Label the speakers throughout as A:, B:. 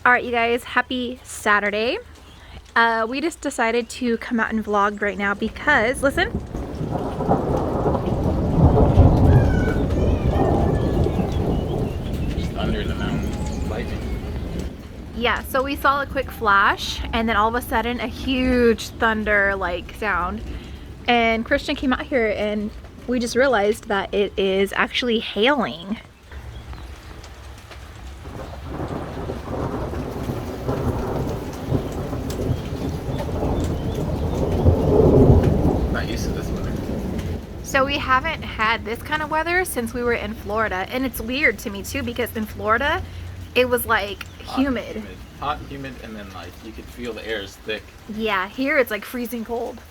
A: All right, you guys, happy Saturday. We just decided to come out and vlog right now because, listen.
B: Thunder in the mountains, lightning.
A: Yeah, so we saw a quick flash and then all of a sudden a huge thunder like sound. And Christian came out here and we just realized that it is actually hailing.
B: Not used to this weather.
A: So we haven't had this kind of weather since we were in Florida. And it's weird to me too because in Florida, it was like humid.
B: Hot, humid, and then like you could feel the air is thick.
A: Yeah, here it's like freezing cold.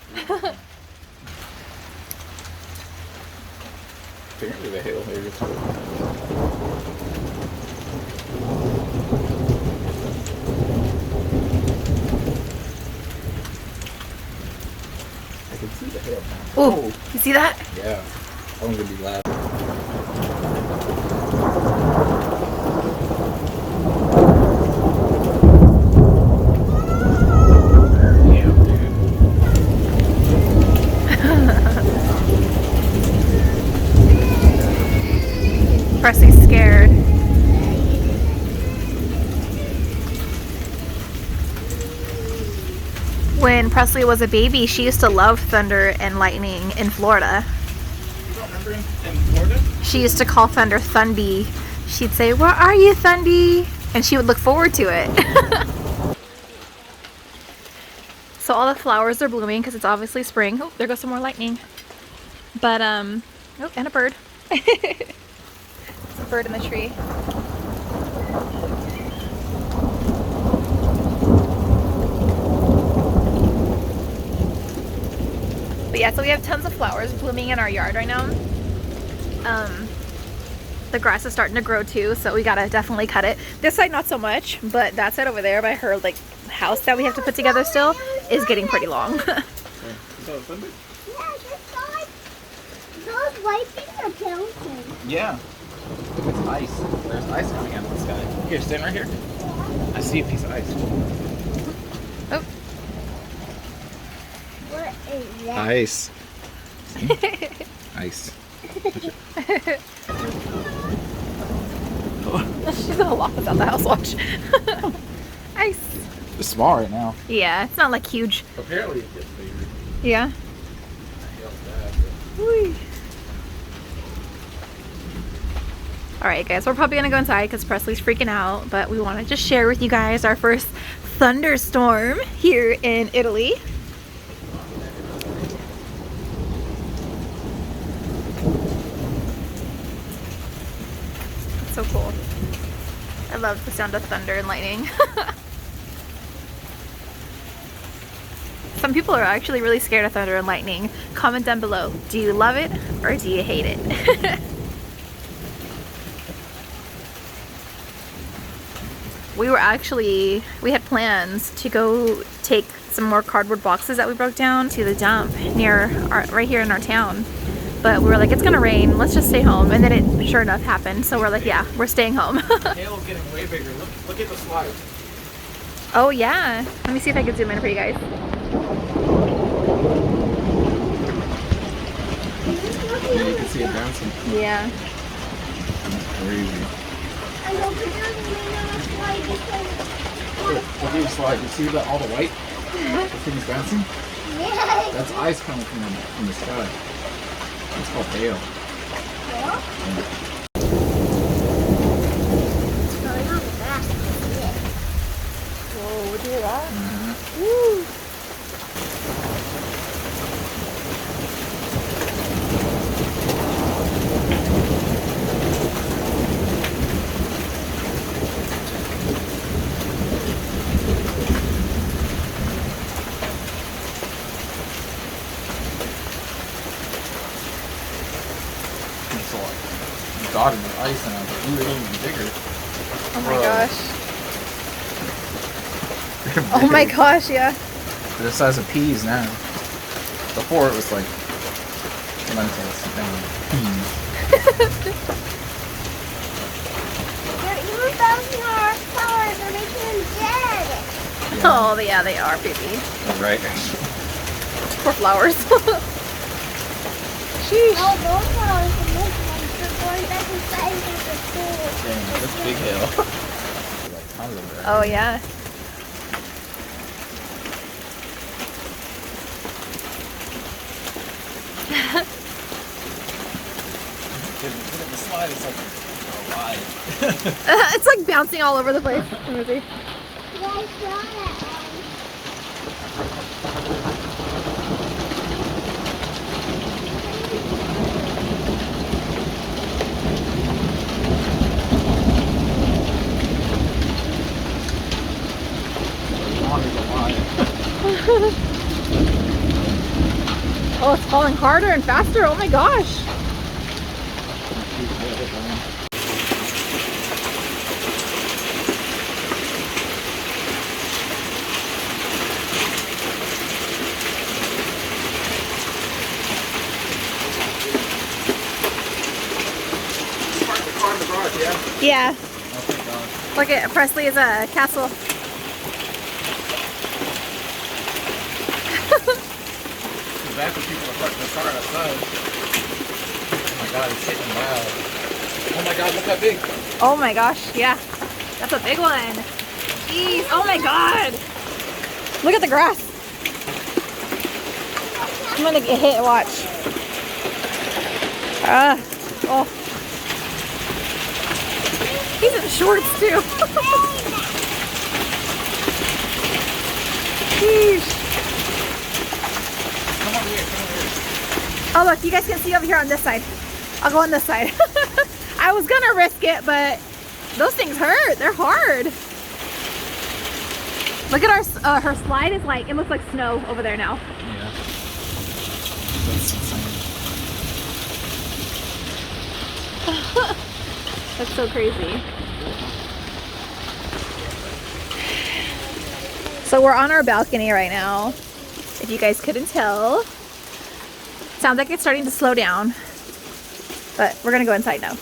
B: Apparently the hail here gets worse. I can see the hail now.
A: Oh, you see that?
B: Yeah, that one's gonna be loud. Damn, dude.
A: Presley's scared. When Presley was a baby, she used to love thunder and lightning in Florida.
B: You don't remember in Florida?
A: She used to call thunder Thundy. She'd say, "Where are you, Thundy?" And she would look forward to it. So all the flowers are blooming because it's obviously spring. Oh, there goes some more lightning. But, oh, and a bird. There's a bird in the tree. But yeah, so we have tons of flowers blooming in our yard right now. The grass is starting to grow too, so we gotta definitely cut it. This side not so much, but that side over there by her like house that we have to put together still is getting pretty long.
B: You saw the thunder?
C: Yeah, those white things are bouncing.
B: Yeah. It's ice. There's ice coming out of the sky. Here, stand right here. I see a piece of ice.
A: Oh.
C: What is that?
B: Ice. Ice.
A: She's gonna lock us out the house, watch. Ice.
B: It's small right now.
A: Yeah, it's not like huge.
B: Apparently it gets bigger.
A: Yeah. Alright guys, we're probably gonna go inside because Presley's freaking out, but we want to just share with you guys our first thunderstorm here in Italy. It's so cool. I love the sound of thunder and lightning. Some people are actually really scared of thunder and lightning. Comment down below. Do you love it or do you hate it? We had plans to go take some more cardboard boxes that we broke down to the dump right here in our town. But we were like, it's gonna rain, let's just stay home. And then it sure enough happened. So we're like, yeah, we're staying home.
B: Hail's getting way bigger. Look at the slide.
A: Oh yeah. Let me see if I can zoom in for you guys.
B: Yeah, you can see it bouncing.
A: Yeah.
B: Crazy.
C: I hope it doesn't rain on the slide because...
B: Look at the slide. You see all the white? The thing's bouncing?
C: Yeah.
B: That's ice coming from the sky. It's called hail.
C: Yeah.
A: Whoa, would you hear that?
B: Woo. It's all dotted with ice and it's even bigger.
A: Oh my
B: Whoa.
A: gosh. Oh my gosh, yeah.
B: They're the size of peas now. Before it was like lentils and peas.
C: They're even bouncing on our flowers. They're making
A: Oh, yeah, they are, baby.
B: Right.
A: Poor flowers. Sheesh.
C: Oh, those flowers and this one are going back inside into the pool.
B: Dang, this big hill. Like tons of it.
A: Oh, yeah.
B: Look at the slide, it's like so wide.
A: It's like bouncing all over the place. Let me see.
C: Yeah, I saw that
B: Long as a line.
A: Oh, it's falling harder and faster. Oh my gosh.
B: Park the car in the garage, yeah?
A: Yeah.
B: Oh, thank God.
A: Look at Presley's castle.
B: Too bad for people to park their car outside. Oh my God, it's hitting loud. Oh my God, look how big.
A: Oh my gosh, yeah. That's a big one. Jeez, oh my God. Look at the grass. I'm gonna get hit, watch. Oh. He's in shorts too. Sheesh.
B: Come over here, come over here.
A: Oh look, you guys can see over here on this side. I'll go on this side. I was gonna risk it, but those things hurt. They're hard. Look at her slide is like, it looks like snow over there now.
B: Yeah. That's insane.
A: That's so crazy. So we're on our balcony right now. If you guys couldn't tell. Sounds like it's starting to slow down. But we're gonna go inside now.